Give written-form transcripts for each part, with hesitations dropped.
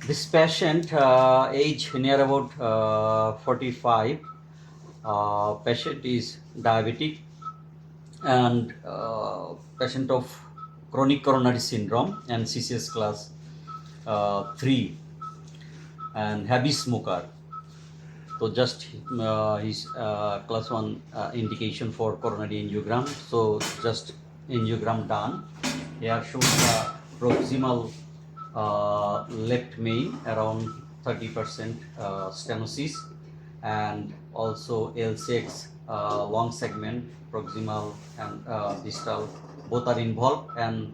This patient, age near about 45, patient is diabetic and patient of chronic coronary syndrome and CCS class 3 and heavy smoker. So just his class 1 indication for coronary angiogram. So just angiogram done. Here shows the proximal left main around 30% stenosis, and also L6 long segment proximal and distal both are involved, and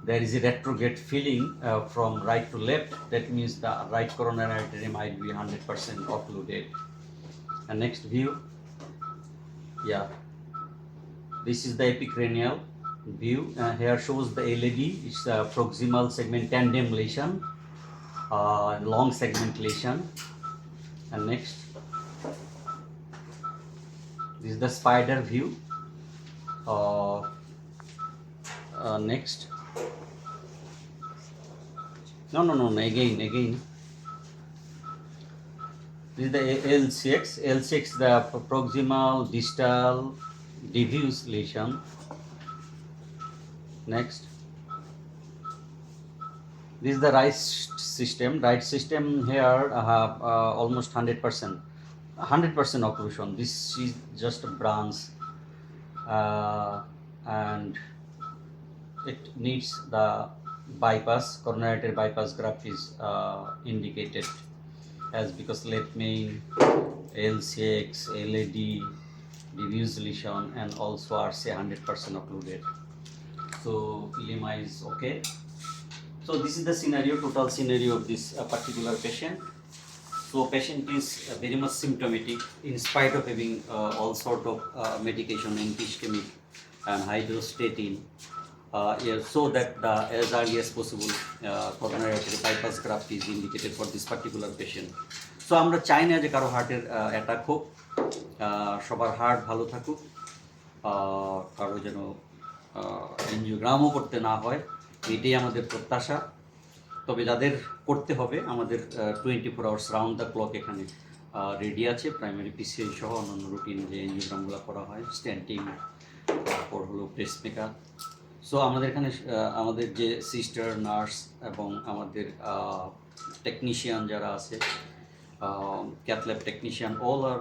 there is a retrograde filling from right to left. That means the right coronary artery might be 100% occluded. And next view, yeah, this is the epicranial view. Here shows the LAD. It's a proximal segment tandem lesion, long segment lesion. And next, this is the spider view. Next, no, again. This is the L6, the proximal distal diffuse lesion. Next, this is the right system. Here I have almost 100% occlusion. This is just a branch, and it needs the bypass, coronary artery bypass graft is indicated, as because left main, L6, LAD, diffuse lesion, and also RCA 100% occluded. So lemma is okay. So this is the scenario, total scenario of this particular patient. So patient is very much symptomatic in spite of having all sort of medication, antihistaminic and hydrostatin. So that as early as possible coronary artery bypass graft is indicated for this particular patient. So আমরা চাই না যে কারো হার্টের attack হোক, সবার heart ভালো থাকুক, কারো যেন এনজিওগ্রামও করতে না হয়, এটাই আমাদের প্রত্যাশা। তবে যাদের করতে হবে, আমাদের 24 আওয়ার্স রাউন্ড দ্য ক্লক এখানে রেডি আছে, প্রাইমারি পিসিআই সহ অন্যান্য রুটিন যে এনজিওগ্রামগুলো করা হয়, স্ট্যান্টিং, তারপর হলো পেসমেকার। সো আমাদের এখানে আমাদের যে সিস্টার, নার্স এবং আমাদের টেকনিশিয়ান যারা আছে, cath lab technician, all are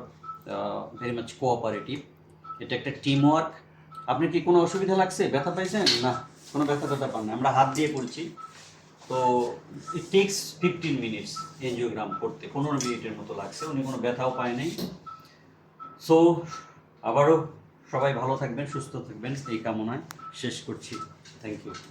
very much cooperative. এটা একটা টিম ওয়ার্ক। আপনি কি কোনো অসুবিধা লাগছে, ব্যথা পাইছেন? না, কোনো ব্যথা পান না, আমরা হাত দিয়ে করছি। তো ইট টেক্স 15 মিনিটস এনজিওগ্রাম করতে, 15 মিনিটের মতো লাগছে, উনি কোনো ব্যথাও পায় নাই। সো আবারও সবাই ভালো থাকবেন, সুস্থ থাকবেন, এই কামনায় শেষ করছি। Thank you.